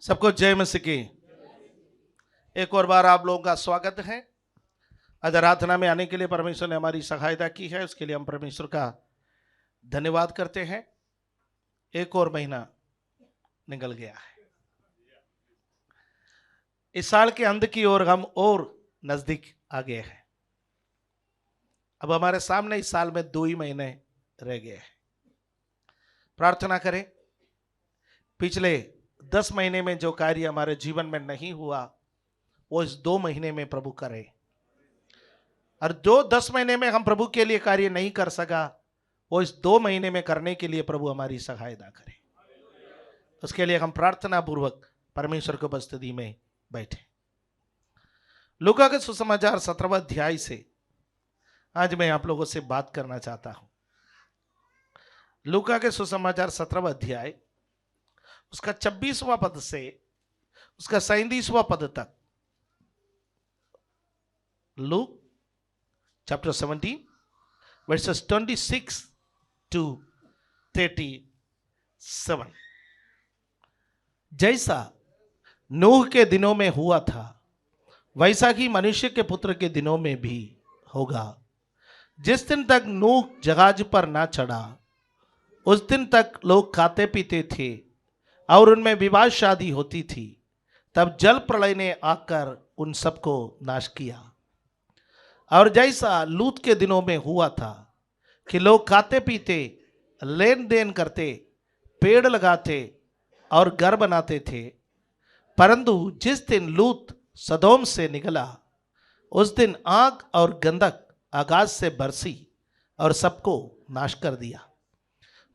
सबको जय मसीह की। एक और बार आप लोगों का स्वागत है। आज आराधना में आने के लिए परमेश्वर ने हमारी सहायता की है, उसके लिए हम परमेश्वर का धन्यवाद करते हैं। एक और महीना निकल गया है, इस साल के अंत की ओर हम और नजदीक आ गए हैं। अब हमारे सामने इस साल में 2 ही महीने रह गए हैं। प्रार्थना करें, पिछले 10 महीने में जो कार्य हमारे जीवन में नहीं हुआ वो इस 2 महीने में प्रभु करे, और जो 10 महीने में हम प्रभु के लिए कार्य नहीं कर सका वो इस 2 महीने में करने के लिए प्रभु हमारी सहायता करे। उसके लिए हम प्रार्थना पूर्वक परमेश्वर की उपस्थिति में बैठे। लूका के सुसमाचार 17वां अध्याय से आज मैं आप लोगों से बात करना चाहता हूं। लूका के सुसमाचार 17वां अध्याय उसका 26वां पद से उसका 37वां पद तक। Look chapter 17 verses 26 to 37। जैसा नूह के दिनों में हुआ था वैसा ही मनुष्य के पुत्र के दिनों में भी होगा। जिस दिन तक नूह जहाज पर ना चढ़ा उस दिन तक लोग खाते पीते थे और उनमें विवाह शादी होती थी। तब जल प्रलय ने आकर उन सबको नाश किया। और जैसा लूत के दिनों में हुआ था कि लोग खाते पीते, लेन देन करते, पेड़ लगाते और घर बनाते थे, परंतु जिस दिन लूत सदोम से निकला उस दिन आग और गंधक आकाश से बरसी और सबको नाश कर दिया।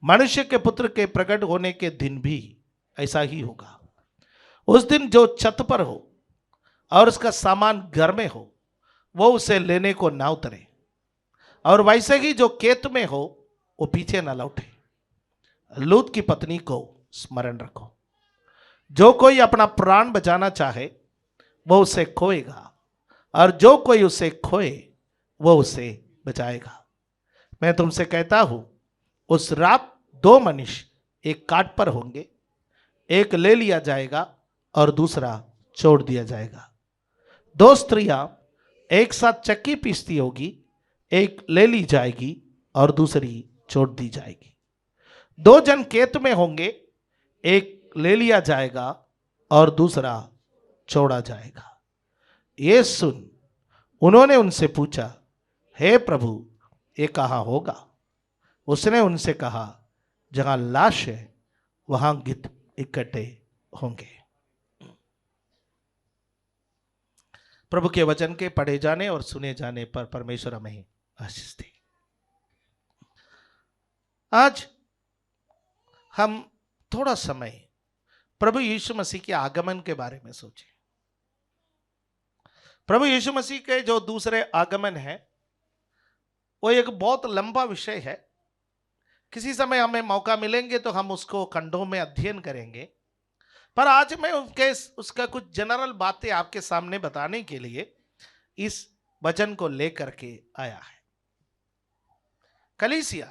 मनुष्य के पुत्र के प्रकट होने के दिन भी ऐसा ही होगा। उस दिन जो छत पर हो और उसका सामान घर में हो वो उसे लेने को ना उतरे, और वैसे ही जो खेत में हो वो पीछे ना लौटे। लूत की पत्नी को स्मरण रखो। जो कोई अपना प्राण बचाना चाहे वो उसे खोएगा, और जो कोई उसे खोए वो उसे बचाएगा। मैं तुमसे कहता हूं, उस रात 2 मनुष्य एक काट पर होंगे, एक ले लिया जाएगा और दूसरा छोड़ दिया जाएगा। 2 स्त्रियां एक साथ चक्की पीसती होगी, एक ले ली जाएगी और दूसरी छोड़ दी जाएगी। 2 जन खेत में होंगे, एक ले लिया जाएगा और दूसरा छोड़ा जाएगा। ये सुन उन्होंने उनसे पूछा, हे प्रभु, ये कहाँ होगा? उसने उनसे कहा, जहां लाश है वहां गिद्ध इकट्ठे होंगे। प्रभु के वचन के पढ़े जाने और सुने जाने पर परमेश्वर हमें आशीष दे। आज हम थोड़ा समय प्रभु यीशु मसीह के आगमन के बारे में सोचें। प्रभु यीशु मसीह के जो दूसरे आगमन है वो एक बहुत लंबा विषय है। किसी समय हमें मौका मिलेंगे तो हम उसको खंडों में अध्ययन करेंगे, पर आज मैं उसका कुछ जनरल बातें आपके सामने बताने के लिए इस वचन को लेकर के आया है। कलीसिया,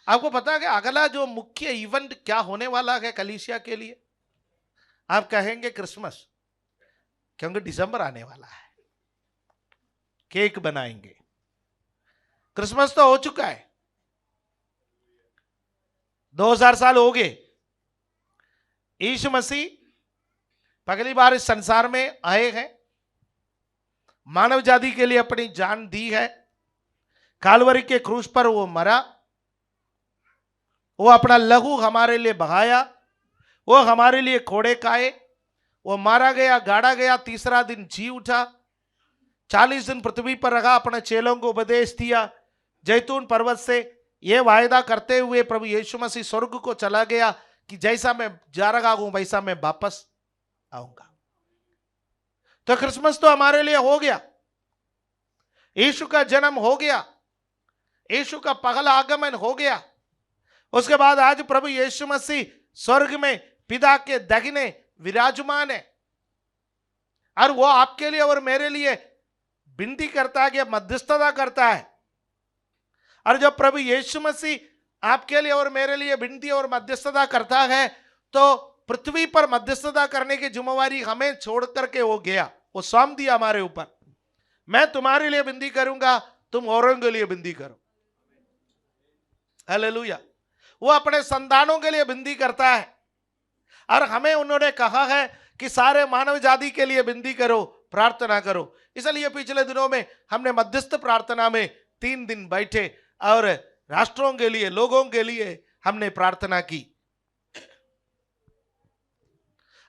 आपको पता है कि अगला जो मुख्य इवेंट क्या होने वाला है कलीसिया के लिए? आप कहेंगे क्रिसमस, क्योंकि दिसंबर आने वाला है, केक बनाएंगे। क्रिसमस तो हो चुका है, 2000 साल हो गए। यीशु मसीह पहली बार इस संसार में आए हैं, मानव जाति के लिए अपनी जान दी है। कालवरी के क्रूस पर वो मरा, वो अपना लहू हमारे लिए बहाया, वो हमारे लिए कोड़े खाए, वो मारा गया, गाड़ा गया, तीसरा दिन जी उठा, 40 दिन पृथ्वी पर रहा, अपने चेलों को उपदेश दिया। जैतून पर्वत से ये वायदा करते हुए प्रभु यीशु मसीह स्वर्ग को चला गया कि जैसा मैं जा रहा हूं वैसा मैं वापस आऊंगा। तो क्रिसमस तो हमारे लिए हो गया, यीशु का जन्म हो गया, यीशु का पहला आगमन हो गया। उसके बाद आज प्रभु यीशु मसीह स्वर्ग में पिता के दाहिने विराजमान है, और वो आपके लिए और मेरे लिए विनती करता है कि मध्यस्थता करता है। और जब प्रभु यीशु मसीह आपके लिए और मेरे लिए विनती और मध्यस्थता करता है तो पृथ्वी पर मध्यस्थता करने की जिम्मेवारी हमें छोड़ करके वो गया, वो सौंप दिया हमारे ऊपर। मैं तुम्हारे लिए विनती करूंगा, तुम औरों के लिए विनती करो। हालेलुया। वो अपने संतानों के लिए विनती करता है, और हमें उन्होंने कहा है कि सारे मानव जाति के लिए विनती करो, प्रार्थना करो। इसलिए पिछले दिनों में हमने मध्यस्थ प्रार्थना में 3 दिन बैठे और राष्ट्रों के लिए, लोगों के लिए हमने प्रार्थना की।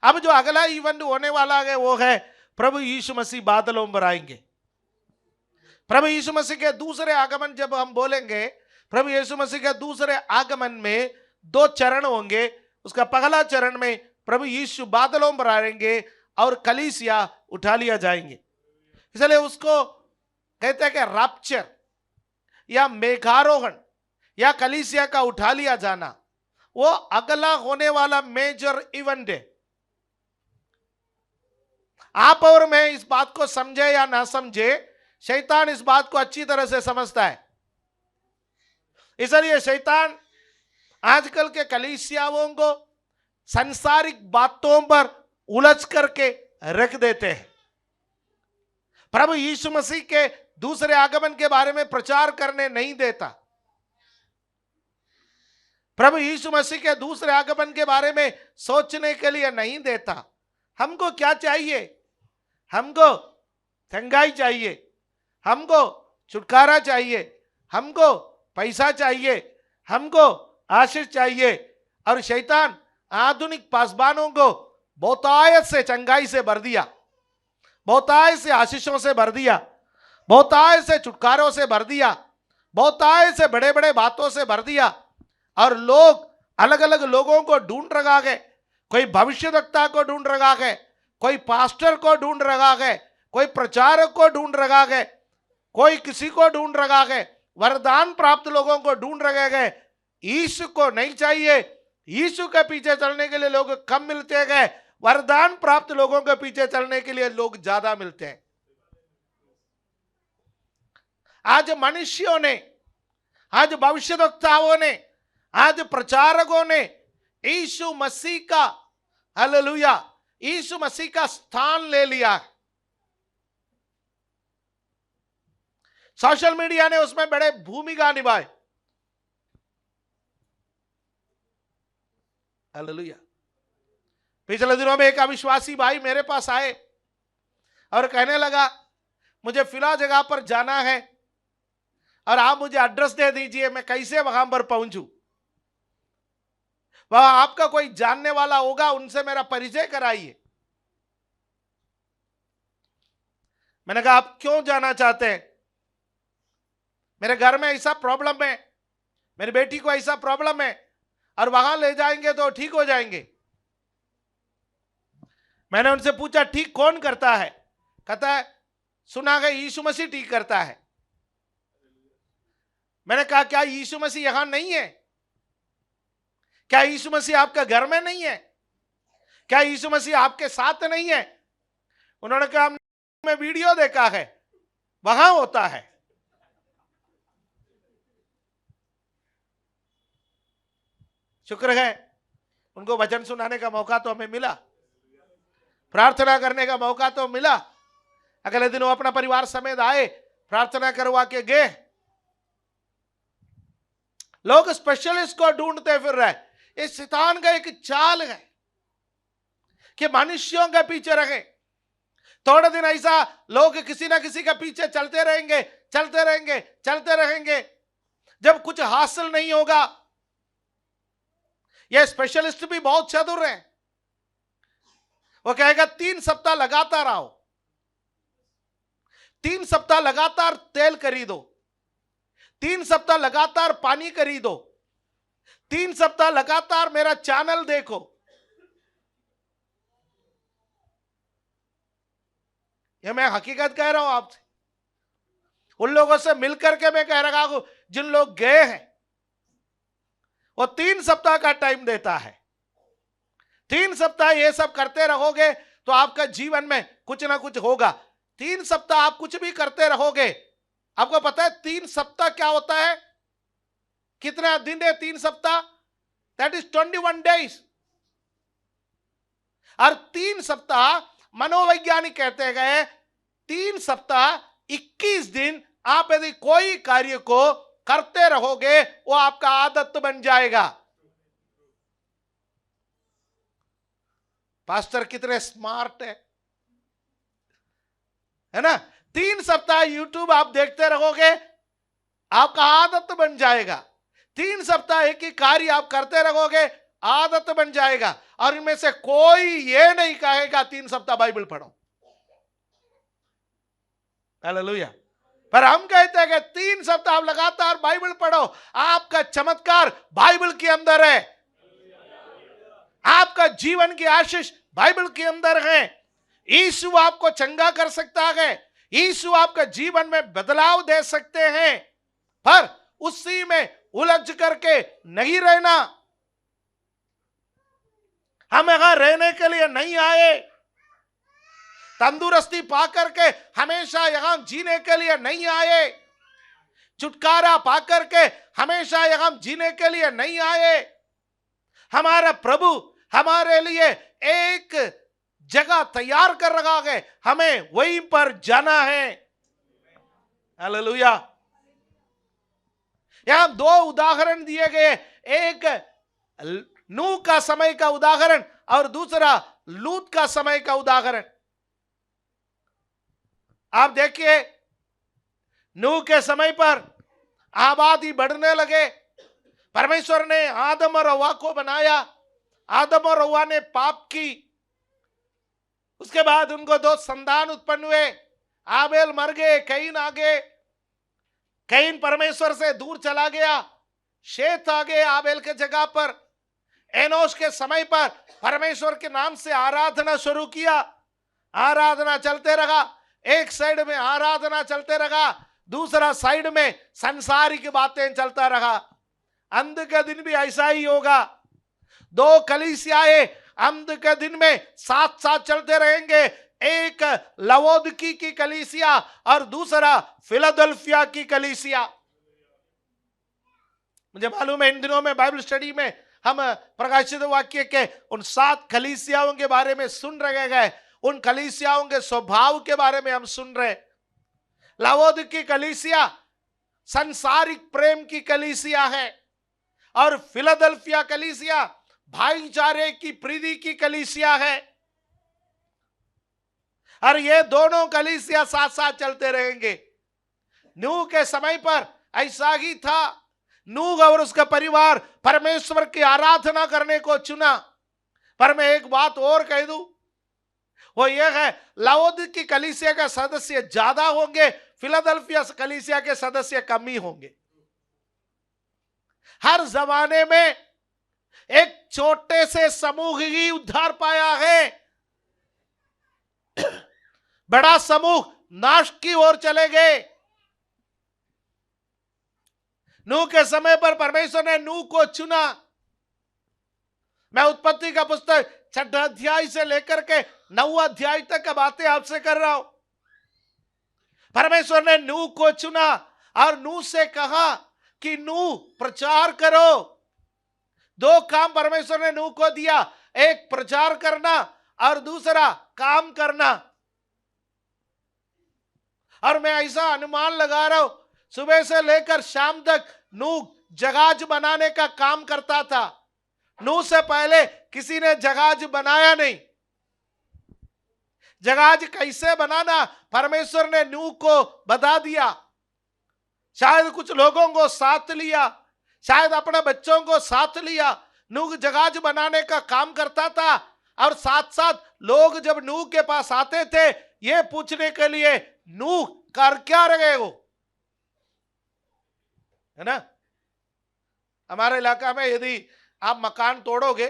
अब जो अगला इवेंट होने वाला है वो है प्रभु यीशु मसीह बादलों पर आएंगे। प्रभु यीशु मसीह के दूसरे आगमन जब हम बोलेंगे, प्रभु यीशु मसीह के दूसरे आगमन में 2 चरण होंगे। उसका पहला चरण में प्रभु यीशु बादलों पर आएंगे और कलीसिया उठा लिया जाएंगे। इसलिए उसको कहते हैं कि रैप्चर या मेघारोहण या कलीसिया का उठा लिया जाना, वो अगला होने वाला मेजर इवेंट है। आप और मैं इस बात को समझे या ना समझे, शैतान इस बात को अच्छी तरह से समझता है। इसलिए शैतान आजकल के कलीसियाओं को सांसारिक बातों पर उलझ करके रख देते हैं। प्रभु यीशु मसीह के दूसरे आगमन के बारे में प्रचार करने नहीं देता। प्रभु यीशु मसीह के दूसरे आगमन के बारे में सोचने के लिए नहीं देता। हमको क्या चाहिए? हमको चंगाई चाहिए, हमको छुटकारा चाहिए, हमको पैसा चाहिए, हमको आशीष चाहिए। और शैतान आधुनिक पासबानों को बहुतायत से चंगाई से भर दिया, बहुतायत से आशीषों से भर दिया, बहुतायत से छुटकारों से भर दिया, बहुतायत से बड़े बड़े बातों से भर दिया। और लोग अलग अलग लोगों को ढूंढ रखा है। कोई भविष्यवक्ता को ढूंढ रखा है, कोई पास्टर को ढूंढ रखा है, कोई प्रचारक को ढूंढ रखा है, कोई किसी को ढूंढ रखा है, वरदान प्राप्त लोगों को ढूंढ रखे गए। यीशु को नहीं चाहिए। यीशु के पीछे चलने के लिए लोग कम मिलते गए, वरदान प्राप्त लोगों के पीछे चलने के लिए लोग ज्यादा मिलते हैं। आज मनुष्यों ने, आज भविष्यवक्ताओं ने, आज प्रचारकों ने यीशु मसीह का, हालेलुया, यीशु मसीह का स्थान ले लिया। सोशल मीडिया ने उसमें बड़े भूमिका निभाई। हालेलुया। पिछले दिनों में एक अविश्वासी भाई मेरे पास आए और कहने लगा, मुझे फिला जगह पर जाना है और आप मुझे एड्रेस दे दीजिए, मैं कैसे वहां पर पहुंचूं? वहां आपका कोई जानने वाला होगा, उनसे मेरा परिचय कराइए। मैंने कहा, आप क्यों जाना चाहते हैं? मेरे घर में ऐसा प्रॉब्लम है, मेरी बेटी को ऐसा प्रॉब्लम है, और वहां ले जाएंगे तो ठीक हो जाएंगे। मैंने उनसे पूछा, ठीक कौन करता है? कहता है, सुना है यीशु मसीह ठीक करता है। मैंने कहा, क्या यीशु मसीह यहां नहीं है? क्या यीशु मसीह आपके घर में नहीं है? क्या यीशु मसीह आपके साथ नहीं है? उन्होंने कहा, हमने वीडियो देखा है, वहां होता है। शुक्र है उनको वचन सुनाने का मौका तो हमें मिला, प्रार्थना करने का मौका तो मिला। अगले दिन वो अपना परिवार समेत आए, प्रार्थना करवा के गए। लोग स्पेशलिस्ट को ढूंढते फिर रहे। इस शैतान का एक चाल है कि मनुष्यों के पीछे रहे। थोड़े दिन ऐसा लोग किसी ना किसी के पीछे चलते रहेंगे, चलते रहेंगे, चलते रहेंगे। जब कुछ हासिल नहीं होगा, ये स्पेशलिस्ट भी बहुत चतुर है, वो कहेगा 3 सप्ताह लगातार आओ, 3 सप्ताह लगातार तेल खरीदो, 3 सप्ताह लगातार पानी खरीदो, 3 सप्ताह लगातार मेरा चैनल देखो। ये मैं हकीकत कह रहा हूं आपसे। उन लोगों से मिलकर के मैं कह रहा हूं जिन लोग गए हैं, वो 3 सप्ताह का टाइम देता है। 3 सप्ताह ये सब करते रहोगे तो आपका जीवन में कुछ ना कुछ होगा। 3 सप्ताह आप कुछ भी करते रहोगे। आपको पता है 3 सप्ताह क्या होता है? कितना दिन है 3 सप्ताह? That is 21 days. और 3 सप्ताह मनोवैज्ञानिक कहते गए 3 सप्ताह 21 दिन आप यदि कोई कार्य को करते रहोगे वो आपका आदत बन जाएगा। पास्टर कितने स्मार्ट है ना। 3 सप्ताह यूट्यूब आप देखते रहोगे आपका आदत बन जाएगा। 3 सप्ताह एक ही कार्य आप करते रहोगे आदत बन जाएगा। और इनमें से कोई ये नहीं कहेगा 3 सप्ताह बाइबल पढ़ो, हालेलुया। पर हम कहते हैं कि 3 सप्ताह आप लगातार बाइबल पढ़ो, आपका चमत्कार बाइबल के अंदर है, आपका जीवन की आशीष बाइबल के अंदर है। यीशु आपको चंगा कर सकता है, यीशु आपका जीवन में बदलाव दे सकते हैं, पर उसी में उलझ करके नहीं रहना। हम यहां रहने के लिए नहीं आए, तंदुरुस्ती पा करके हमेशा यहां जीने के लिए नहीं आए, छुटकारा पा करके हमेशा यहां जीने के लिए नहीं आए। हमारा प्रभु हमारे लिए एक जगह तैयार कर रखा है, हमें वहीं पर जाना है, हालेलुया। यहां 2 उदाहरण दिए गए, एक नूह का समय का उदाहरण और दूसरा लूत का समय का उदाहरण। आप देखिए नूह के समय पर आबादी बढ़ने लगे, परमेश्वर ने आदम और हव्वा को बनाया, आदम और हव्वा ने पाप की, उसके बाद उनको 2 संतान उत्पन्न हुए, आबेल मर गए, कैन आ गए, कैन परमेश्वर से दूर चला गया, शेत आ गए आबेल के जगह पर। एनोश के समय पर परमेश्वर के नाम से आराधना शुरू किया, आराधना चलते रहा, एक साइड में आराधना चलते रहा, दूसरा साइड में संसारिक बातें चलता रहा। अंत के दिन भी ऐसा ही होगा, 2 कलीसियाएं अंत के दिन में साथ साथ चलते रहेंगे, एक लवोदिकी की कलीसिया और दूसरा फिलाडेल्फिया की कलीसिया। मुझे मालूम है इन दिनों में बाइबल स्टडी में हम प्रकाशित वाक्य के उन 7 कलीसियाओं के बारे में सुन रहे हैं, उन कलीसियाओं के स्वभाव के बारे में हम सुन रहे। लवोदिकी कलीसिया संसारिक प्रेम की कलीसिया है और फिलाडेल्फिया कलीसिया भाईचारे की प्रीति की कलीसिया है, और ये दोनों कलीसिया साथ साथ चलते रहेंगे। नूह के समय पर ऐसा ही था, नूह और उसका परिवार परमेश्वर की आराधना करने को चुना। पर मैं एक बात और कह दूं, वो ये है लवोदिकी कलीसिया के सदस्य ज्यादा होंगे, फिलाडेल्फिया कलीसिया के सदस्य कम ही होंगे। हर जमाने में एक छोटे से समूह ही उद्धार पाया है, बड़ा समूह नाश की ओर चले गए। नूह के समय पर परमेश्वर ने नूह को चुना। मैं उत्पत्ति का पुस्तक 6 अध्याय से लेकर के 9 अध्याय तक की बातें आपसे कर रहा हूं। परमेश्वर ने नूह को चुना और नूह से कहा कि नूह प्रचार करो। 2 काम परमेश्वर ने नूह को दिया, एक प्रचार करना और दूसरा काम करना। और मैं ऐसा अनुमान लगा रहा हूं, सुबह से लेकर शाम तक नूह जहाज बनाने का काम करता था। नूह से पहले किसी ने जहाज बनाया नहीं। जहाज कैसे बनाना परमेश्वर ने नूह को बता दिया। शायद कुछ लोगों को साथ लिया, शायद अपने बच्चों को साथ लिया। नूह जहाज बनाने का काम करता था और साथ साथ लोग जब नूह के पास आते थे ये पूछने के लिए नूह कर क्या रहे हो, है ना। हमारे इलाका में यदि आप मकान तोड़ोगे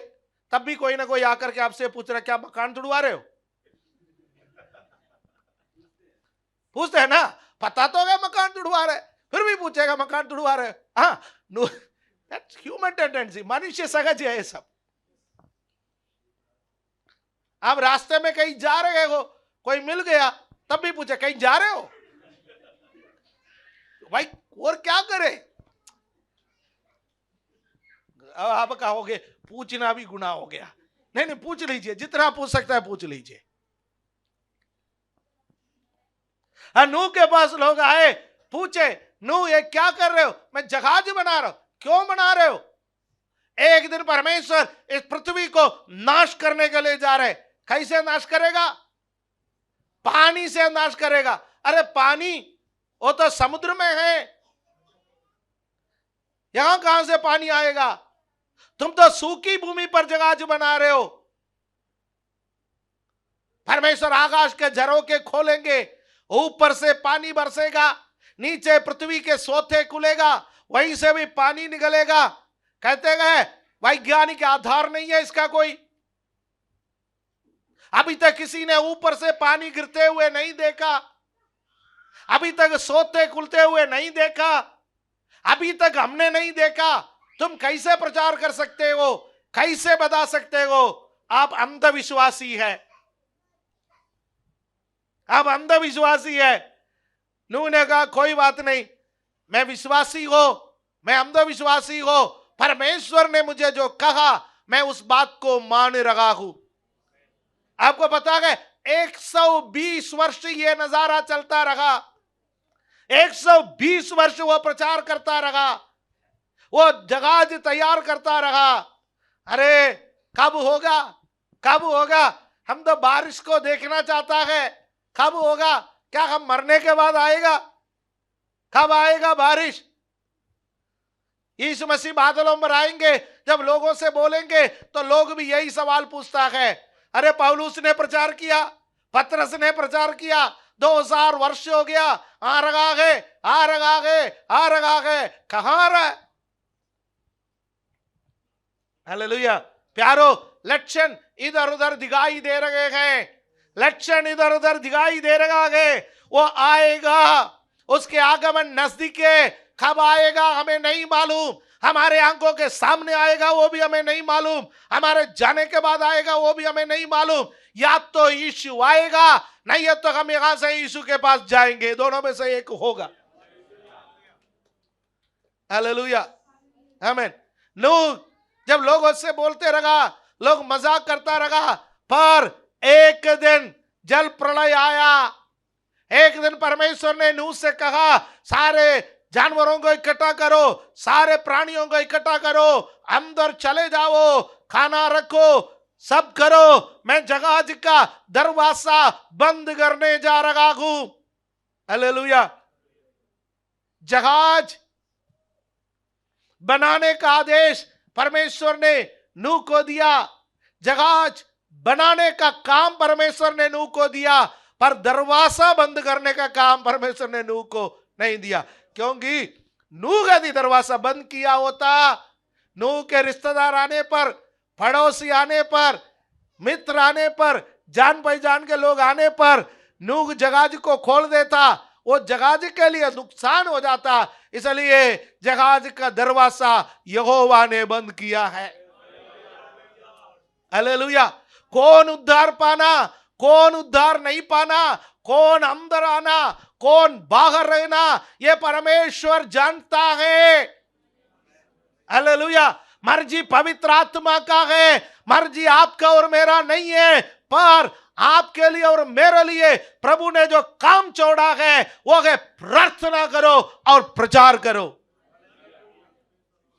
तब भी कोई ना कोई आकर के आपसे पूछ रहा क्या मकान तुड़वा रहे हो, पूछते हैं ना। पता तो है मकान तुड़वा रहे, फिर भी पूछेगा मकान तुड़वा रहे। हाँ, दैट्स ह्यूमन टेंडेंसी, मनुष्य सहज है ये सब। आप रास्ते में कहीं जा रहे हो, कोई मिल गया तब भी पूछे कहीं जा रहे हो भाई, और क्या करे। अब आप कहोगे पूछना भी गुनाह हो गया, नहीं नहीं, पूछ लीजिए, जितना पूछ सकता है पूछ लीजिए। नूह के पास लोग आए, पूछे, नूह ये क्या कर रहे हो? मैं जहाज बना रहा हूं। क्यों बना रहे हो? एक दिन परमेश्वर इस पृथ्वी को नाश करने के लिए जा रहे। कैसे नाश करेगा? पानी से नाश करेगा। अरे पानी वो तो समुद्र में है, यहां कहां से पानी आएगा? तुम तो सूखी भूमि पर जहाज बना रहे हो। परमेश्वर आकाश के झरोखे खोलेंगे, ऊपर से पानी बरसेगा, नीचे पृथ्वी के सोते खुलेगा, वहीं से भी पानी निकलेगा। कहते हैं वैज्ञानिक आधार नहीं है इसका कोई। अभी तक किसी ने ऊपर से पानी गिरते हुए नहीं देखा, अभी तक सोते खुलते हुए नहीं देखा, अभी तक हमने नहीं देखा। तुम कैसे प्रचार कर सकते हो? कैसे बता सकते हो? आप अंधविश्वासी है, आप अंधविश्वासी है। नूह ने कहा कोई बात नहीं, मैं विश्वासी हो, मैं अंधविश्वासी हो, परमेश्वर ने मुझे जो कहा मैं उस बात को मान रहा हूं। आपको पता है 120 वर्ष ये नजारा चलता रहा, 120 वर्ष वो प्रचार करता रहा, वो जहाज तैयार करता रहा। अरे कब होगा, कब होगा? हम तो बारिश को देखना चाहता है, कब होगा? क्या हम मरने के बाद आएगा? कब आएगा बारिश? यीशु मसीह बादलों पर आएंगे, जब लोगों से बोलेंगे तो लोग भी यही सवाल पूछता है। अरे पौलुस ने प्रचार किया, पतरस ने प्रचार किया, 2000 वर्ष हो गया, आ रहा है, आ रहा है, आ रहा है, कहां रहा? हालेलुया। प्यारो, लक्षण इधर उधर दिखाई दे रहे हैं, लक्षण इधर उधर दिखाई दे रहा है। वो आएगा, उसके आगमन नजदीक है। कब आएगा हमें नहीं मालूम, हमारे आंखों के सामने आएगा वो भी हमें नहीं मालूम, हमारे जाने के बाद आएगा वो भी हमें नहीं मालूम। या तो यीशु आएगा, नहीं तो हम यहां से यीशु के पास जाएंगे, दोनों में से एक होगा। हालेलुया, आमीन। नूह जब लोग उससे बोलते रहा, लोग मजाक करता रहा, पर एक दिन जल प्रलय आया। एक दिन परमेश्वर ने नूह से कहा, सारे जानवरों को इकट्ठा करो, सारे प्राणियों को इकट्ठा करो, अंदर चले जाओ, खाना रखो, सब करो, मैं जहाज का दरवाजा बंद करने जा रहा हूं। हालेलुया। जहाज बनाने का आदेश परमेश्वर ने नूह को दिया, जहाज बनाने का काम परमेश्वर ने नूह को दिया, पर दरवाजा बंद करने का काम परमेश्वर ने नूह को नहीं दिया। क्योंकि नूह यदि दरवाजा बंद किया होता, नूह के रिश्तेदार आने पर, पड़ोसी आने पर, मित्र आने पर, जान पहचान के लोग आने पर नूह जहाज को खोल देता, वो जहाज के लिए नुकसान हो जाता। इसलिए जहाज का दरवाजा यहोवा ने बंद किया है। हालेलुया। कौन उद्धार पाना, कौन उद्धार नहीं पाना, कौन अंदर आना, कौन बाहर रहना, ये परमेश्वर जानता है। हालेलुया। मर्जी पवित्र आत्मा का है, मर्जी आपका और मेरा नहीं है, पर आपके लिए और मेरे लिए प्रभु ने जो काम छोड़ा है वो है प्रार्थना करो और प्रचार करो।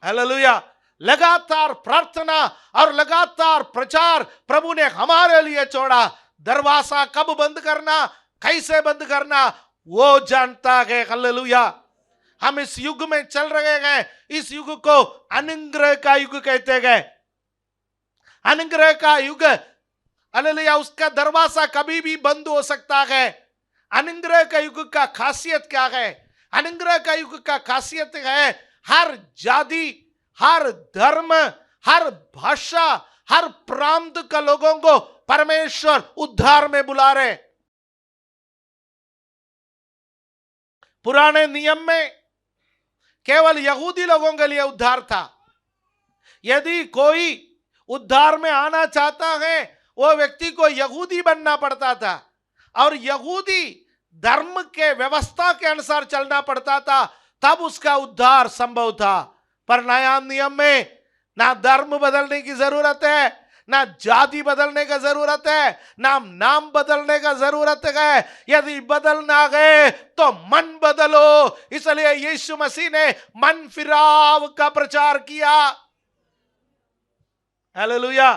हालेलुया। लगातार प्रार्थना और लगातार प्रचार प्रभु ने हमारे लिए छोड़ा। दरवाजा कब बंद करना, कैसे बंद करना, वो जानता है। हालेलुया। हम इस युग में चल रहे हैं, इस युग को अनुग्रह का युग कहते हैं। अनुग्रह का युग, हालेलुया, उसका दरवाजा कभी भी बंद हो सकता है। अनुग्रह का युग का खासियत क्या है? अनुग्रह का युग का खासियत है हर जाति, हर धर्म, हर भाषा, हर प्रांत का लोगों को परमेश्वर उद्धार में बुला रहे। पुराने नियम में केवल यहूदी लोगों के लिए उद्धार था। यदि कोई उद्धार में आना चाहता है, वो व्यक्ति को यहूदी बनना पड़ता था और यहूदी धर्म के व्यवस्था के अनुसार चलना पड़ता था, तब उसका उद्धार संभव था। पर नया नियम में ना धर्म बदलने की जरूरत है, ना जाति बदलने का जरूरत है, ना नाम बदलने का जरूरत है। यदि बदल ना गए तो मन बदलो। इसलिए यीशु मसीह ने मन फिराव का प्रचार किया। हालेलुया।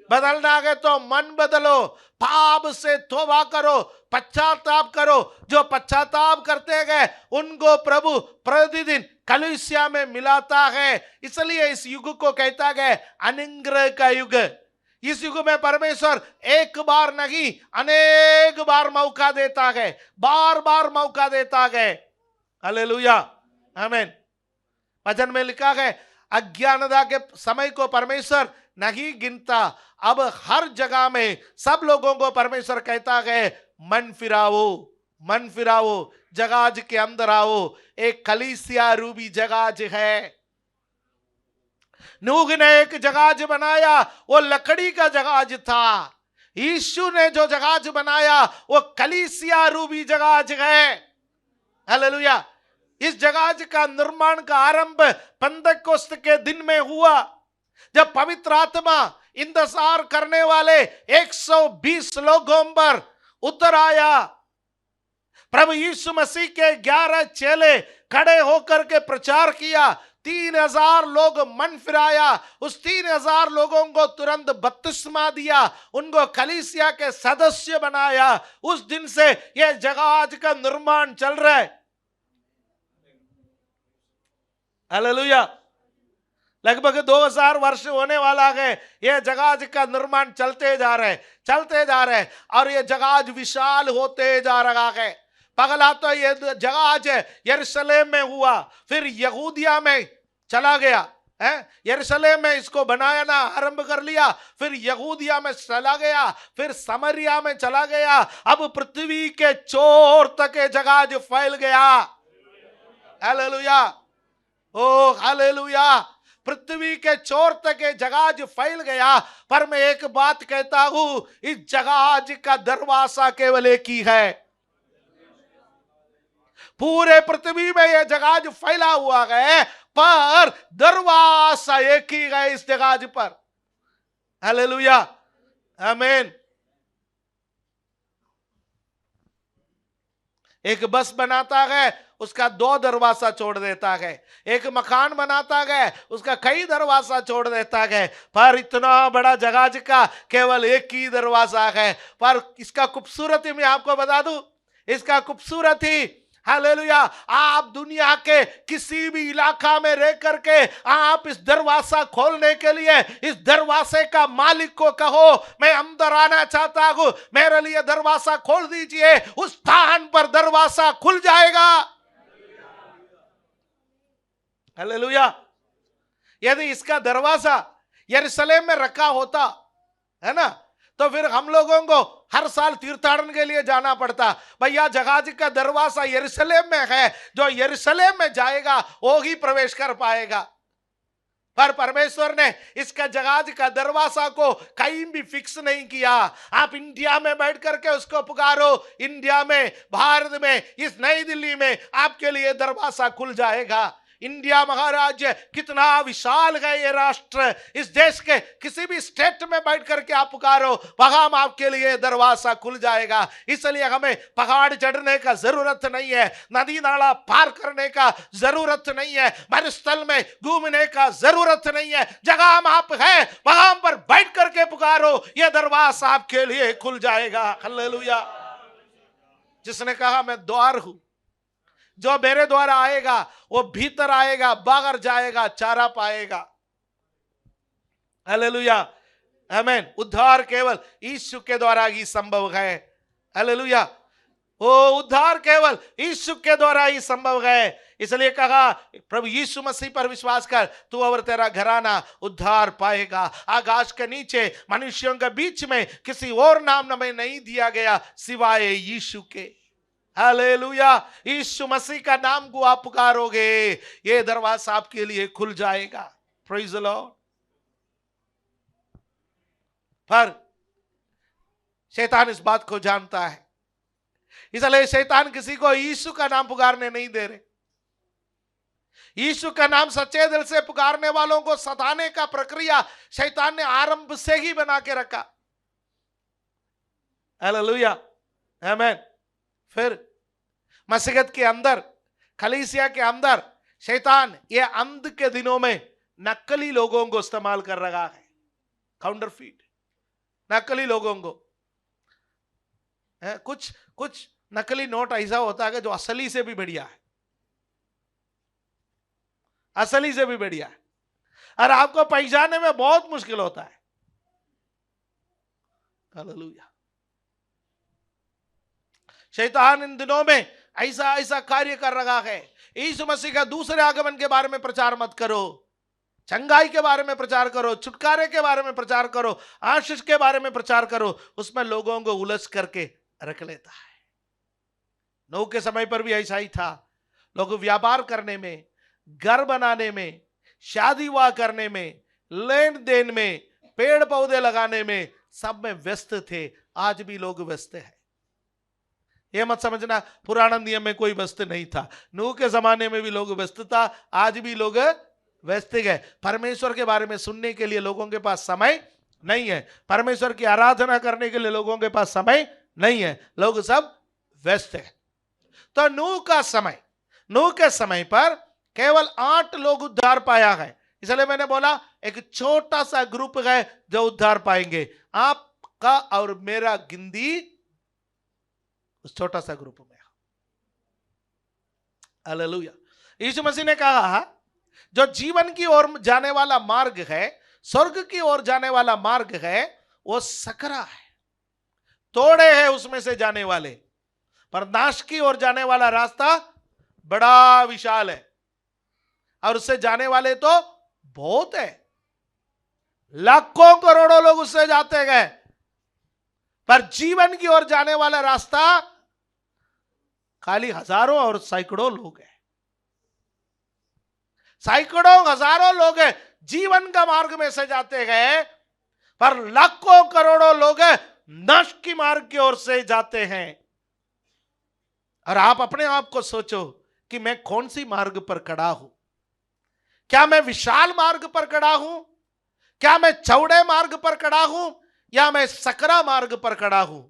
बदलना गए तो मन बदलो, पाप से तौबा करो, पश्चाताप करो। जो पश्चाताप करते गए उनको प्रभु प्रतिदिन कलीसिया में मिलाता है। इसलिए इस युग को कहता गया अनुग्रह का युग। इस युग में परमेश्वर एक बार नहीं अनेक बार मौका देता है, बार बार मौका देता है। हालेलुया, आमीन। वचन में लिखा है अज्ञानता के समय को परमेश्वर नहीं गिनता। अब हर जगह में सब लोगों को परमेश्वर कहता है मन फिराओ, मन फिराओ, जगाज के अंदर आओ। एक कलीसिया रूबी जगाज है। नूह ने एक जगाज बनाया, वो लकड़ी का जगाज था। यीशु ने जो जगाज बनाया वो कलीसिया रूबी जगाज है। हालेलुया। इस जगाज का निर्माण का आरंभ पेंतेकोस्त के दिन में हुआ, जब पवित्र आत्मा इंतजार करने वाले 120 लोगों पर उतर आया। प्रभु यीशु मसीह के 11 चेले खड़े होकर के प्रचार किया। 3000 लोग मन फिराया। उस 3000 लोगों को तुरंत बपतिस्मा दिया, उनको कलीसिया के सदस्य बनाया। उस दिन से यह जहाज का निर्माण चल रहा है। हालेलुया। लगभग 2000 वर्ष होने वाला है। यह जहाज का निर्माण चलते जा रहे, चलते जा रहे, और यह जहाज विशाल होते जा रहा है। पगला तो यह जहाज यरूशलेम में हुआ, फिर यहूदिया में चला गया है। यरूशलेम में इसको बनाना आरंभ कर लिया, फिर यहूदिया में चला गया, फिर समरिया में चला गया। अब पृथ्वी के चोर तक ये जहाज फैल गया। हालेलुया, ओ हालेलुया। पृथ्वी के चोर तक ये जहाज फैल गया। पर मैं एक बात कहता हूं, इस जहाज का दरवाजा केवल एक ही है। पूरे पृथ्वी में यह जहाज फैला हुआ है, पर दरवाजा एक ही है इस जहाज पर। हालेलुया, आमीन। एक बस बनाता है, उसका 2 दरवाजा छोड़ देता है। एक मकान बनाता है, उसका कई दरवाजा छोड़ देता है। पर इतना बड़ा जहाज का केवल एक ही दरवाजा है। पर इसका खूबसूरती मैं आपको बता दूं, इसका खूबसूरती, हालेलुया, आप दुनिया के किसी भी इलाका में रह करके आप इस दरवाजा खोलने के लिए इस दरवाजे का मालिक को कहो मैं अंदर आना चाहता हूं, मेरे लिए दरवाजा खोल दीजिए, उस स्थान पर दरवाजा खुल जाएगा। हालेलुया। यदि इसका दरवाजा यरूशलेम में रखा होता है ना, तो फिर हम लोगों को हर साल तीर्थाटन के लिए जाना पड़ता। भैया जहाज का दरवाजा यरूशलेम में है, जो यरूशलेम में जाएगा वो ही प्रवेश कर पाएगा। पर परमेश्वर ने इसका जहाज का दरवाजा को कहीं भी फिक्स नहीं किया। आप इंडिया में बैठ करके उसको पुकारो, इंडिया में, भारत में, इस नई दिल्ली में आपके लिए दरवाजा खुल जाएगा। इंडिया महाराज्य कितना विशाल है ये राष्ट्र। इस देश के किसी भी स्टेट में बैठ करके आप पुकारो, वहां आपके लिए दरवाजा खुल जाएगा। इसलिए हमें पहाड़ चढ़ने का जरूरत नहीं है, नदी नाला पार करने का जरूरत नहीं है, मरुस्थल में घूमने का जरूरत नहीं है। जगह आप है वहां पर बैठ करके पुकारो, यह दरवाजा आपके लिए खुल जाएगा। हालेलुया। जिसने कहा मैं द्वार हूं, जो मेरे द्वारा आएगा वो भीतर आएगा, बाहर जाएगा, चारा पाएगा। हालेलुया, आमीन। उद्धार केवल यीशु के द्वारा ही संभव है। हालेलुया, वो उद्धार केवल यीशु के द्वारा ही संभव है। इसलिए कहा प्रभु यीशु मसीह पर विश्वास कर, तू और तेरा घराना उद्धार पाएगा। आकाश के नीचे मनुष्यों के बीच में किसी और नाम हमें नहीं दिया गया सिवाय यीशु के। हालेलुया। यीशु मसीह का नाम को आप पुकारोगे, ये दरवाजा आपके लिए खुल जाएगा। Praise the Lord. पर शैतान इस बात को जानता है, इसलिए शैतान किसी को यीशु का नाम पुकारने नहीं दे रहे। यीशु का नाम सच्चे दिल से पुकारने वालों को सताने का प्रक्रिया शैतान ने आरंभ से ही बना के रखा। हालेलुया, आमीन। फिर मसीहत के अंदर, कलीसिया के अंदर शैतान ये अंत के दिनों में नकली लोगों को इस्तेमाल कर रहा है, काउंटरफीट नकली लोगों को। कुछ कुछ नकली नोट ऐसा होता है जो असली से भी बढ़िया है, असली से भी बढ़िया है, और आपको पहचानने में बहुत मुश्किल होता है। हालेलुया। शैतान इन दिनों में ऐसा ऐसा कार्य कर रहा है। यीशु मसीह का दूसरे आगमन के बारे में प्रचार मत करो, चंगाई के बारे में प्रचार करो, छुटकारे के बारे में प्रचार करो, आशीष के बारे में प्रचार करो, उसमें लोगों को उलझ करके रख लेता है। नूह के समय पर भी ऐसा ही था। लोग व्यापार करने में, घर बनाने में, शादी विवाह करने में, लेन देन में, पेड़ पौधे लगाने में, सब में व्यस्त थे। आज भी लोग व्यस्त हैं। ये मत समझना पुराना नियम में कोई व्यस्त नहीं था। नूह के जमाने में भी लोग व्यस्त था, आज भी लोग व्यस्त गए। परमेश्वर के बारे में सुनने के लिए लोगों के पास समय नहीं है, परमेश्वर की आराधना करने के लिए लोगों के पास समय नहीं है, लोग सब व्यस्त है। तो नूह के समय पर केवल 8 लोग उद्धार पाया है। इसलिए मैंने बोला एक छोटा सा ग्रुप है जो उद्धार पाएंगे। आपका और मेरा गिनती उस छोटा सा ग्रुप में। हालेलुया। यीशु मसीह ने कहा जो जीवन की ओर जाने वाला मार्ग है, स्वर्ग की ओर जाने वाला मार्ग है, वो सकरा है, तोड़े हैं उसमें से जाने वाले, पर नाश की ओर जाने वाला रास्ता बड़ा विशाल है और उससे जाने वाले तो बहुत है। लाखों करोड़ों लोग उससे जाते गए, पर जीवन की ओर जाने वाला रास्ता खाली हजारों और सैकड़ों लोग हैं। सैकड़ों हजारों लोग हैं जीवन का मार्ग में से जाते गए, पर लाखों करोड़ों लोग नाश की मार्ग की ओर से जाते हैं। और आप अपने आप को सोचो कि मैं कौन सी मार्ग पर खड़ा हूं? क्या मैं विशाल मार्ग पर खड़ा हूं? क्या मैं चौड़े मार्ग पर खड़ा हूं या मैं सकरा मार्ग पर खड़ा हूं?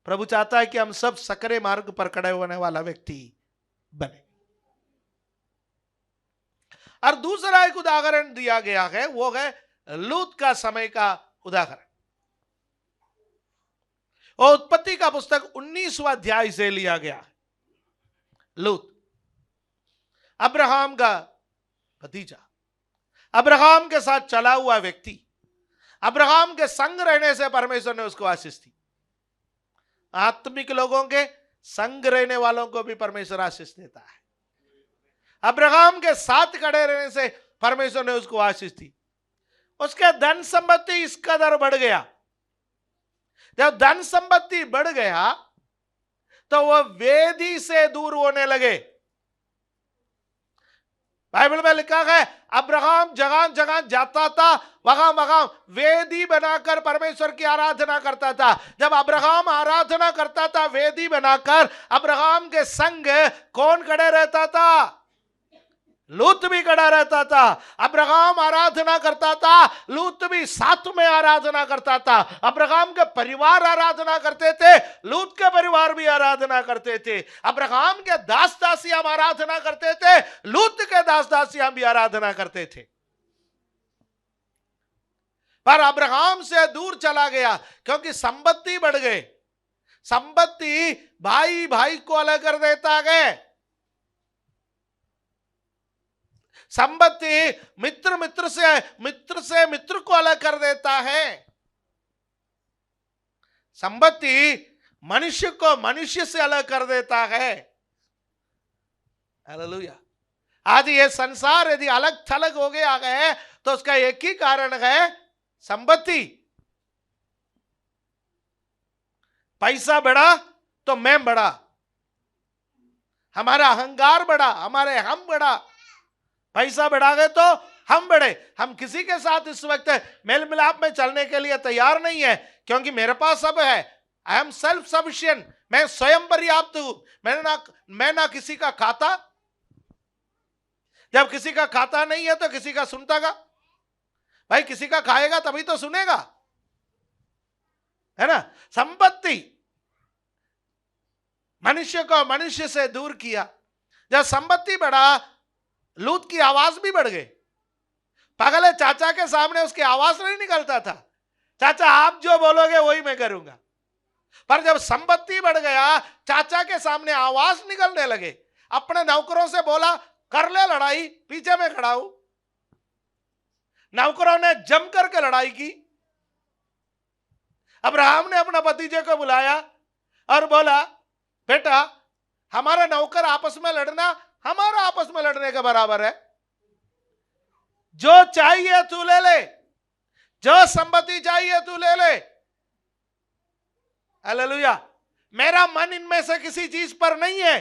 प्रभु चाहता है कि हम सब सकरे मार्ग पर खड़े होने वाला व्यक्ति बने। और दूसरा एक उदाहरण दिया गया है, वो है लूत का समय का उदाहरण। वो उत्पत्ति का पुस्तक 19वां अध्याय से लिया गया है। लूत अब्राहम का भतीजा, अब्राहम के साथ चला हुआ व्यक्ति, अब्राहम के संग रहने से परमेश्वर ने उसको आशीष दी। आत्मिक लोगों के संग रहने वालों को भी परमेश्वर आशीष देता है। अब्राहम के साथ खड़े रहने से परमेश्वर ने उसको आशीष दी। उसके धन संपत्ति इस कदर बढ़ गया। जब धन संपत्ति बढ़ गया तो वह वेदी से दूर होने लगे। बाइबल में लिखा है अब्राहम जगह जगह जाता था, वहां वहां वेदी बनाकर परमेश्वर की आराधना करता था। जब अब्राहम आराधना करता था वेदी बनाकर, अब्राहम के संग कौन खड़े रहता था? लूत भी खड़ा रहता था। अब्राहम आराधना करता था, लूत भी साथ में आराधना करता था। अब्राहम के परिवार आराधना करते थे, लूत के परिवार भी आराधना करते थे। अब्राहम के दास दासियां आराधना करते थे, लूत के दास दासियां भी आराधना करते थे। पर अब्राहम से दूर चला गया क्योंकि संपत्ति बढ़ गई। संपत्ति भाई भाई को अलग कर देता है। संपत्ति मित्र से मित्र को अलग कर देता है। संपत्ति मनुष्य को मनुष्य से अलग कर देता है। हालेलुया। आज ये संसार यदि अलग थलग हो गया है तो उसका एक ही कारण है, संपत्ति। पैसा बढ़ा तो मैं बढ़ा, हमारा अहंकार बढ़ा, हमारे हम बढ़ा। पैसा बढ़ा गए तो हम बढ़े। हम किसी के साथ इस वक्त मेल मिलाप में चलने के लिए तैयार नहीं है क्योंकि मेरे पास सब है। आई एम सेल्फ सफिशिएंट, मैं स्वयं पर्याप्त हूं। मैं ना किसी का खाता, जब किसी का खाता नहीं है तो किसी का सुनता का? भाई किसी का खाएगा तभी तो सुनेगा, है ना। संपत्ति मनुष्य को मनुष्य से दूर किया। जब संपत्ति बढ़ा, लूत की आवाज भी बढ़ गई। पगले चाचा के सामने उसकी आवाज नहीं निकलता था, चाचा आप जो बोलोगे वही मैं करूंगा। पर जब संपत्ति बढ़ गया, चाचा के सामने आवाज निकलने लगे। अपने नौकरों से बोला कर ले लड़ाई, पीछे में खड़ा हूं। नौकरों ने जम करके लड़ाई की। अब्राहम ने अपना भतीजे को बुलाया और बोला बेटा हमारा नौकर आपस में लड़ना हमारा आपस में लड़ने के बराबर है। जो चाहिए तू ले ले, जो संपत्ति चाहिए तू ले ले। हालेलुया। मेरा मन इनमें से किसी चीज पर नहीं है।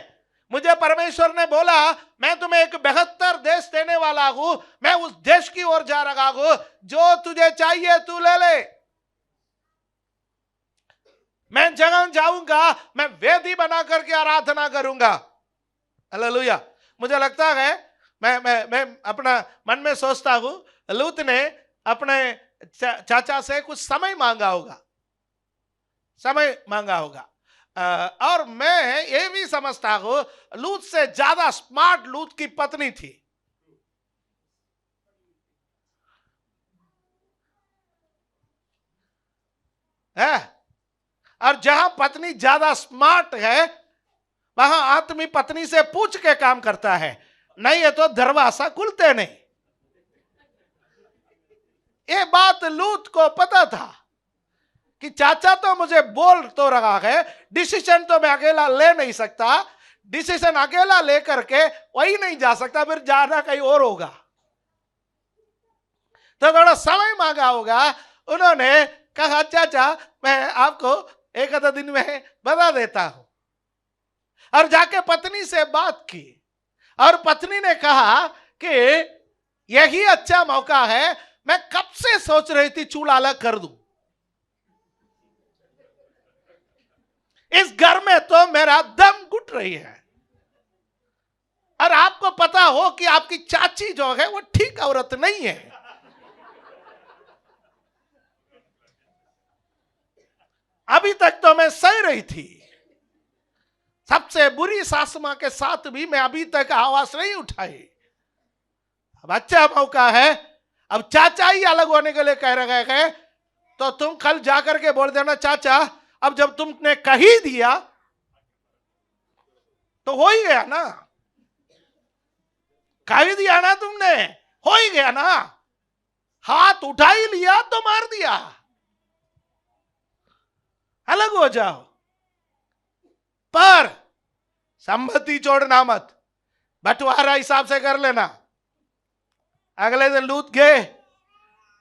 मुझे परमेश्वर ने बोला मैं तुम्हें एक बेहतर देश देने वाला हूं, मैं उस देश की ओर जा रहा हूं, जो तुझे चाहिए तू ले ले। मैं जगह जाऊंगा, मैं वेदी बना करके आराधना करूंगा। हालेलुया। मुझे लगता है मैं अपना मन में सोचता हूं, लूत ने अपने चाचा से कुछ समय मांगा होगा, समय मांगा होगा। और मैं ये भी समझता हूं लूत से ज्यादा स्मार्ट लूत की पत्नी थी। है? और जहां पत्नी ज्यादा स्मार्ट है वहां आदमी पत्नी से पूछ के काम करता है, नहीं है तो दरवाजा खुलते नहीं। ये बात लूत को पता था कि चाचा तो मुझे बोल तो रहा है, डिसीजन तो मैं अकेला ले नहीं सकता, डिसीजन अकेला लेकर के वही नहीं जा सकता, फिर जाना कहीं और होगा। तो थोड़ा समय मांगा होगा। उन्होंने कहा चाचा मैं आपको एक आधा दिन में बता देता हूं। और जाके पत्नी से बात की और पत्नी ने कहा कि यही अच्छा मौका है, मैं कब से सोच रही थी चूल्हा अलग कर दूं। इस घर में तो मेरा दम घुट रही है। और आपको पता हो कि आपकी चाची जो है वो ठीक औरत नहीं है। अभी तक तो मैं सह रही थी, सबसे बुरी सासू मां के साथ भी मैं अभी तक आवाज नहीं उठाई। अब अच्छा मौका है, अब चाचा ही अलग होने के लिए कह रहे हैं, तो तुम कल जाकर के बोल देना चाचा अब जब तुमने कह ही दिया तो हो ही गया ना, कह ही दिया ना तुमने, हो ही गया ना, हाथ उठा ही लिया तो मार दिया, अलग हो जाओ। पर संपत्ति छोड़ना मत, बंटवारा हिसाब से कर लेना। अगले दिन लूत गए,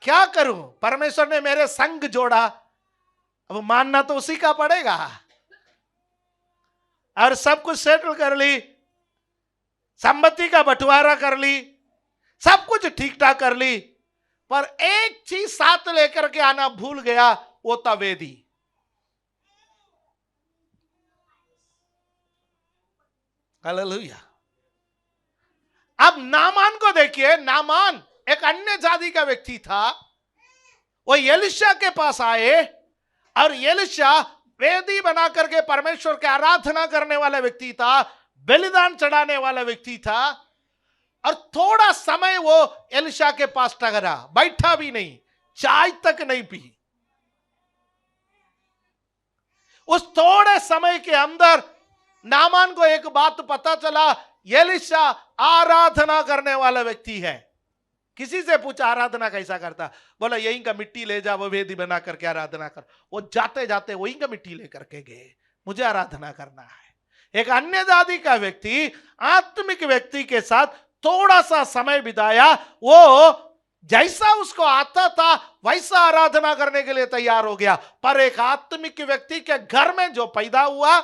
क्या करूं, परमेश्वर ने मेरे संग जोड़ा, अब मानना तो उसी का पड़ेगा। और सब कुछ सेटल कर ली, संपत्ति का बंटवारा कर ली, सब कुछ ठीक ठाक कर ली, पर एक चीज साथ लेकर के आना भूल गया, वो था वेदी। हालेलुया। अब नामान को देखिए, नामान एक अन्य जाति का व्यक्ति था। वो एलिशा के पास आए और एलिशा वेदी बना करके परमेश्वर की आराधना करने वाला व्यक्ति था, बलिदान चढ़ाने वाला व्यक्ति था। और थोड़ा समय वो एलिशा के पास टहरा, बैठा भी नहीं, चाय तक नहीं पी। उस थोड़े समय के अंदर नामान को एक बात पता चला, एलिशा आराधना करने वाला व्यक्ति है। किसी से पूछा आराधना कैसा करता, बोला यहीं का मिट्टी ले जा, वो वेदी बना करके आराधना कर। वो जाते जाते वहीं का मिट्टी लेकर के गए, मुझे आराधना करना है। एक अन्य जाति का व्यक्ति आत्मिक व्यक्ति के साथ थोड़ा सा समय बिताया, वो जैसा उसको आता था वैसा आराधना करने के लिए तैयार हो गया। पर एक आत्मिक व्यक्ति के घर में जो पैदा हुआ,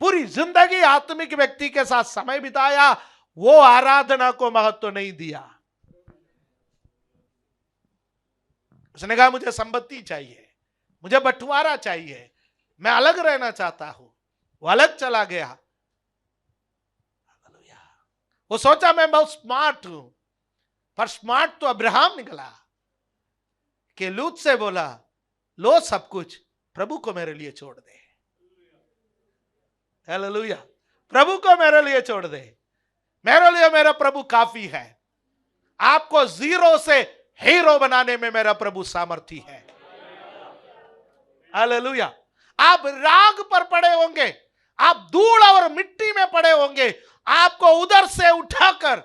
पूरी जिंदगी आत्मिक व्यक्ति के साथ समय बिताया, वो आराधना को महत्व नहीं दिया। उसने कहा मुझे संपत्ति चाहिए, मुझे बंटवारा चाहिए, मैं अलग रहना चाहता हूं। वो अलग चला गया। वो सोचा मैं बहुत स्मार्ट हूं, पर स्मार्ट तो अब्राहम निकला कि लूत से बोला, लो सब कुछ, प्रभु को मेरे लिए छोड़ दे। हालेलुया। प्रभु को मेरे लिए छोड़ दे, मेरे लिए मेरा प्रभु काफी है। आपको जीरो से हीरो बनाने में मेरा प्रभु सामर्थी है। हालेलुया। आप राग पर पड़े होंगे, आप धूल और मिट्टी में पड़े होंगे, आपको उधर से उठाकर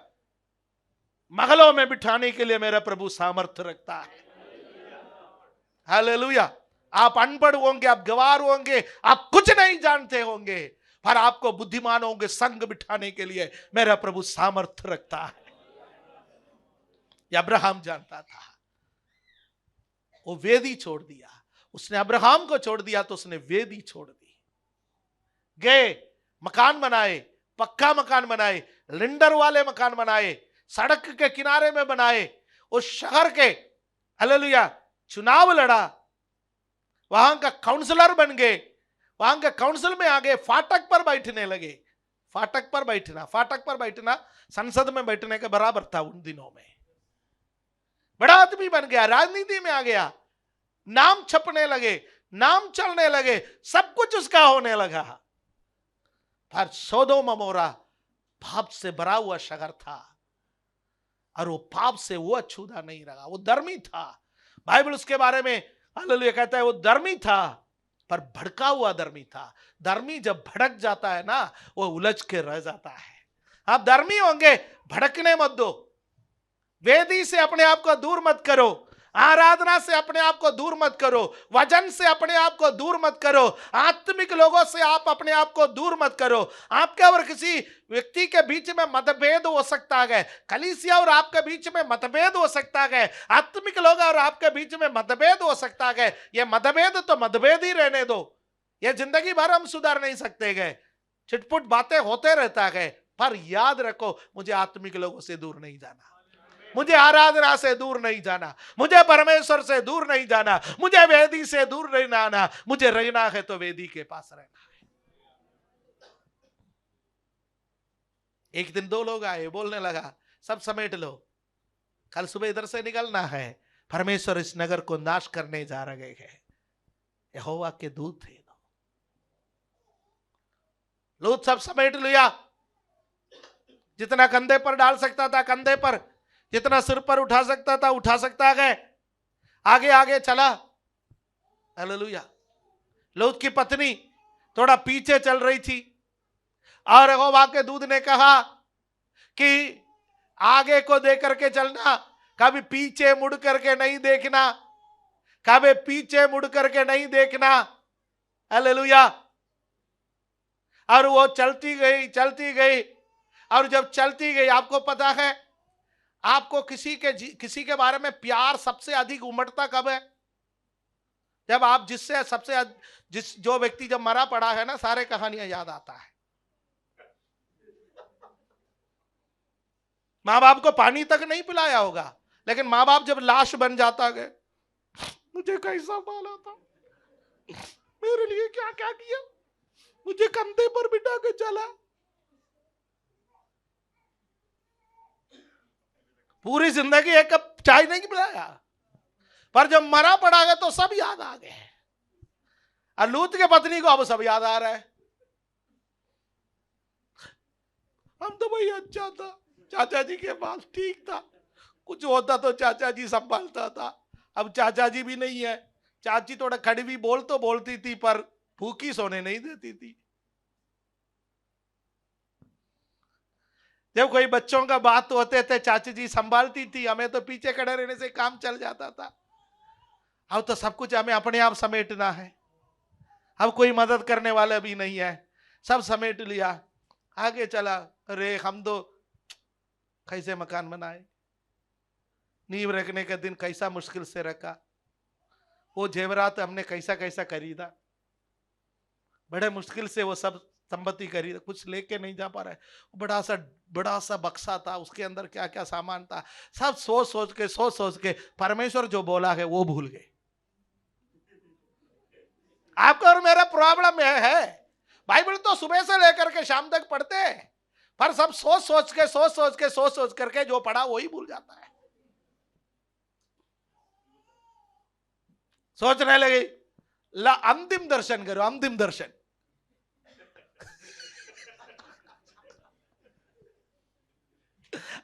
महलों में बिठाने के लिए मेरा प्रभु सामर्थ्य रखता है। हालेलुया। आप अनपढ़ होंगे, आप गवार होंगे, आप कुछ नहीं जानते होंगे, पर आपको बुद्धिमानों के संग बिठाने के लिए मेरा प्रभु सामर्थ्य रखता है। यह अब्राहम जानता था। वो वेदी छोड़ दिया, उसने अब्राहम को छोड़ दिया तो उसने वेदी छोड़ दी। गए, मकान बनाए, पक्का मकान बनाए, लिंडर वाले मकान बनाए, सड़क के किनारे में बनाए, उस शहर के हालेलुया चुनाव लड़ा, वहां का काउंसलर बन गए, वहां के काउंसिल में आ गए, फाटक पर बैठने लगे। फाटक पर बैठना संसद में बैठने के बराबर था उन दिनों में। बड़ा आदमी बन गया, राजनीति में आ गया, नाम छपने लगे, नाम चलने लगे, सब कुछ उसका होने लगा। पर सोदोम अमोरा पाप से भरा हुआ शहर था, और वो पाप से वो अछूता नहीं रहा। वो धर्मी था, बाइबल उसके बारे में हालेलुया कहता है वो धर्मी था, पर भड़का हुआ धर्मी था। धर्मी जब भड़क जाता है ना, वो उलझ के रह जाता है। आप धर्मी होंगे, भड़कने मत दो। वेदी से अपने आप को दूर मत करो, आराधना से अपने आप को दूर मत करो, वचन से अपने आप को दूर मत करो, आत्मिक लोगों से आप अपने आप को दूर मत करो। आपके और किसी व्यक्ति के बीच में मतभेद हो सकता है, कलीसिया और आपके बीच में मतभेद हो सकता है, आत्मिक लोग और आपके बीच में मतभेद हो सकता है। ये मतभेद तो मतभेद ही रहने दो, ये जिंदगी भर हम सुधार नहीं सकते गए, छिटपुट बातें होते रहता है। पर याद रखो, मुझे आत्मिक लोगों से दूर नहीं जाना, मुझे आराधना से दूर नहीं जाना, मुझे परमेश्वर से दूर नहीं जाना, मुझे वेदी से दूर नहीं आना। मुझे रहना है तो वेदी के पास रहना है। एक दिन 2 लोग आए, बोलने लगा सब समेट लो, कल सुबह इधर से निकलना है, परमेश्वर इस नगर को नाश करने जा रहे हैं। यहोवा के दूत थे। लूत सब समेट लिया, जितना कंधे पर डाल सकता था कंधे पर, जितना सिर पर उठा सकता था उठा सकता है, आगे आगे चला। हालेलुया। लूत की पत्नी थोड़ा पीछे चल रही थी, और यहोवा के दूत ने कहा कि आगे को देख करके चलना, कभी पीछे मुड़ करके नहीं देखना, कभी पीछे मुड़ करके नहीं देखना। हालेलुया। और वो चलती गई, और जब चलती गई, आपको पता है आपको किसी के बारे में प्यार सबसे अधिक उमड़ता कब है? जब आप जो व्यक्ति जब मरा पड़ा है ना, सारे कहानियां याद आता है। माँ बाप को पानी तक नहीं पिलाया होगा, लेकिन माँ बाप जब लाश बन जाता है, मुझे कैसा पाला था, मेरे लिए क्या क्या किया, मुझे कंधे पर बिठा के चला, पूरी जिंदगी एक कप चाय नहीं पिलाया, पर जब मरा पड़ा है तो सब याद आ गए। और लूत के पत्नी को अब सब याद आ रहा है। हम तो भाई अच्छा था, चाचा जी के पास ठीक था, कुछ होता तो चाचा जी संभालता था। अब चाचा जी भी नहीं है, चाची थोड़ा कड़वी बोलती थी, पर भूखी सोने नहीं देती थी। जब कोई बच्चों का बात होते थे, चाची जी संभालती थी, हमें तो पीछे खड़े रहने से काम चल जाता था। अब तो सब कुछ हमें अपने आप समेटना है, अब कोई मदद करने वाला भी नहीं है, सब समेट लिया, आगे चला। अरे हम तो कैसे मकान बनाए, नींव रखने का दिन कैसा मुश्किल से रखा, वो जेवरात हमने कैसा कैसा खरीदा, बड़े मुश्किल से वो सब संपत्ति खरीदा, कुछ लेके नहीं जा पा रहा है। बड़ा सा बक्सा था, उसके अंदर क्या क्या सामान था, सब सोच सोच के परमेश्वर जो बोला है वो भूल गए। आपका और मेरा प्रॉब्लम है, बाइबल तो सुबह से लेकर के शाम तक पढ़ते हैं, पर सब सोच करके जो पढ़ा वही भूल जाता है। सोचने लगे ला अंतिम दर्शन करो, अंतिम दर्शन।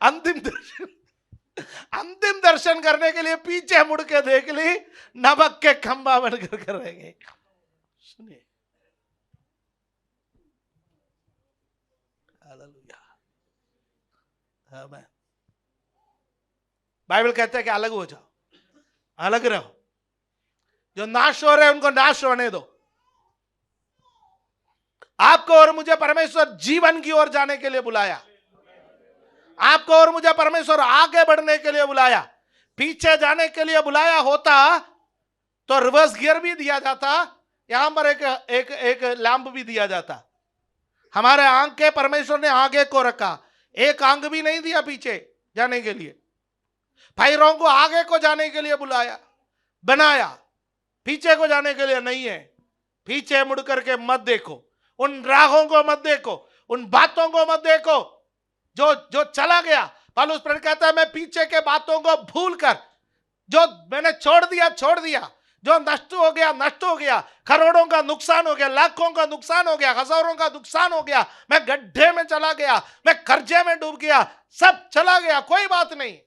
अंतिम दर्शन, अंतिम दर्शन करने के लिए पीछे मुड़ के देख ली, नमक के खंबा बनकर कर रह गए। सुनिए, हालेलुया, आमीन। बाइबल कहते हैं कि अलग हो जाओ, अलग रहो। जो नाश हो रहे हैं उनको नाश होने दो। आपको और मुझे परमेश्वर जीवन की ओर जाने के लिए बुलाया। आपको और मुझे परमेश्वर आगे बढ़ने के लिए बुलाया। पीछे जाने के लिए बुलाया होता तो रिवर्स गियर भी दिया जाता, यहां पर एक लैंप भी दिया जाता। हमारे आंख के परमेश्वर ने आगे को रखा, एक आंख भी नहीं दिया पीछे जाने के लिए। पैरों को आगे को जाने के लिए बुलाया, बनाया, पीछे को जाने के लिए नहीं है। पीछे मुड़ करके मत देखो, उन राहों को मत देखो, उन बातों को मत देखो जो चला गया। पौलुस प्रेरित कहता है, मैं पीछे के बातों को भूलकर, जो मैंने छोड़ दिया, जो नष्ट हो गया, करोड़ों का नुकसान हो गया, लाखों का नुकसान हो गया, हजारों का नुकसान हो गया, मैं गड्ढे में चला गया, मैं कर्जे में डूब गया, सब चला गया, कोई बात नहीं।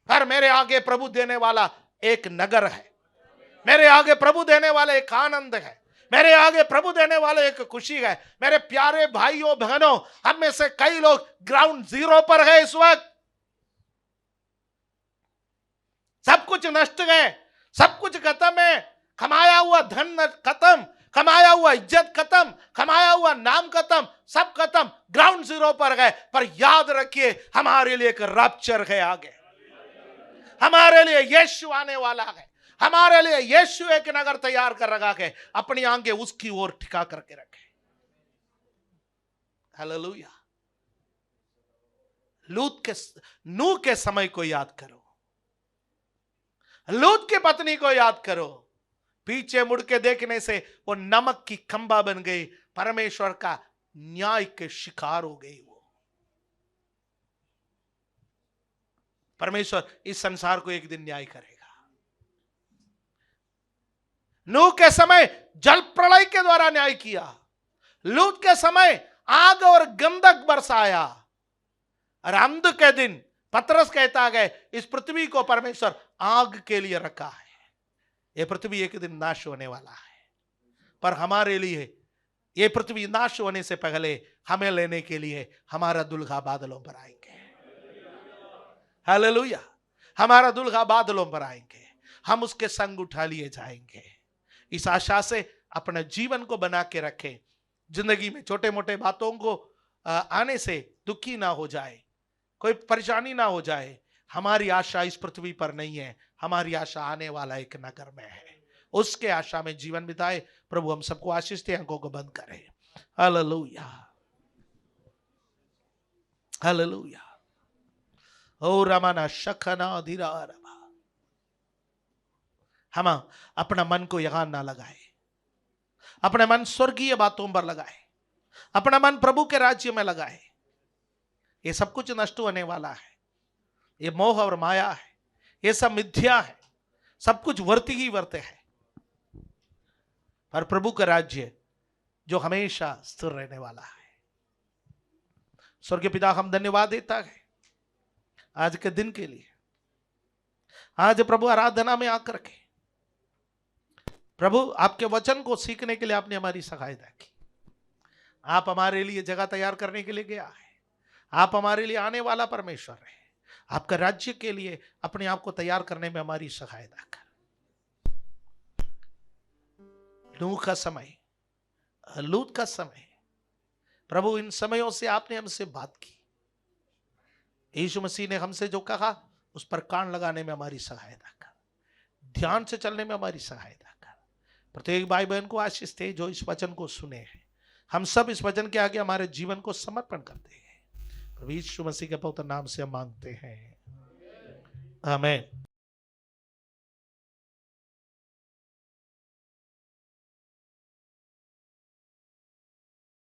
पर मेरे आगे प्रभु देने वाला एक नगर है, मेरे आगे प्रभु देने वाला एक आनंद है, मेरे आगे प्रभु देने वाले एक खुशी है। मेरे प्यारे भाइयों बहनों, हम में से कई लोग ग्राउंड जीरो पर है इस वक्त। सब कुछ नष्ट गए, सब कुछ खत्म है। कमाया हुआ धन खत्म, कमाया हुआ इज्जत खत्म, कमाया हुआ नाम खत्म, सब खत्म, ग्राउंड जीरो पर गए। पर याद रखिए, हमारे लिए एक रैप्चर है आगे, हमारे लिए यीशु आने वाला है, हमारे लिए यीशु एक नगर तैयार कर रखा है। अपनी आंखें उसकी ओर टिका करके रखे। हालेलुया। नूह के समय को याद करो, लूत की पत्नी को याद करो। पीछे मुड़ के देखने से वो नमक की खंबा बन गई, परमेश्वर का न्याय के शिकार हो गई। वो परमेश्वर इस संसार को एक दिन न्याय करेगा। नूह के समय जल प्रलय के द्वारा न्याय किया, लूत के समय आग और गंधक बरसाया, और अंत के दिन पतरस कहता है इस पृथ्वी को परमेश्वर आग के लिए रखा है। यह पृथ्वी एक दिन नाश होने वाला है, पर हमारे लिए यह पृथ्वी नाश होने से पहले हमें लेने के लिए हमारा दुल्हा बादलों पर आएंगे। हालेलुया। हमारा दुल्हा बादलों पर आएंगे, हम उसके संग उठा लिए जाएंगे। इस आशा से अपने जीवन को बना के रखें। जिंदगी में छोटे मोटे बातों को आने से दुखी ना हो जाए, कोई परेशानी ना हो जाए। हमारी आशा इस पृथ्वी पर नहीं है, हमारी आशा आने वाला एक नगर में है। उसके आशा में जीवन बिताए। प्रभु हम सबको आशीष दे। आंखों को बंद करें। Hallelujah, hallelujah. ओ रमाना शखना धीरा रमा। हम अपना मन को यहां ना लगाए, अपना मन स्वर्गीय बातों पर लगाए, अपना मन प्रभु के राज्य में लगाए। ये सब कुछ नष्ट होने वाला है, ये मोह और माया है, ये सब मिथ्या है, सब कुछ वर्ती ही वर्ते है। पर प्रभु का राज्य जो हमेशा स्थिर रहने वाला है। स्वर्गीय पिता, हम धन्यवाद देता है आज के दिन के लिए। आज प्रभु आराधना में आकर के प्रभु आपके वचन को सीखने के लिए आपने हमारी सहायता की। आप हमारे लिए जगह तैयार करने के लिए गया है, आप हमारे लिए आने वाला परमेश्वर है। आपका राज्य के लिए अपने आप को तैयार करने में हमारी सहायता कर। नूह का समय, लूत का समय, प्रभु इन समयों से आपने हमसे बात की। यीशु मसीह ने हमसे जो कहा उस पर कान लगाने में हमारी सहायता कर, ध्यान से चलने में हमारी सहायता कर। प्रत्येक भाई बहन को आशीष दे जो इस वचन को सुने हैं। हम सब इस वचन के आगे हमारे जीवन को समर्पण करते हैं। प्रभु यीशु मसीह के पवित्र नाम से हम मांगते हैं, आमीन।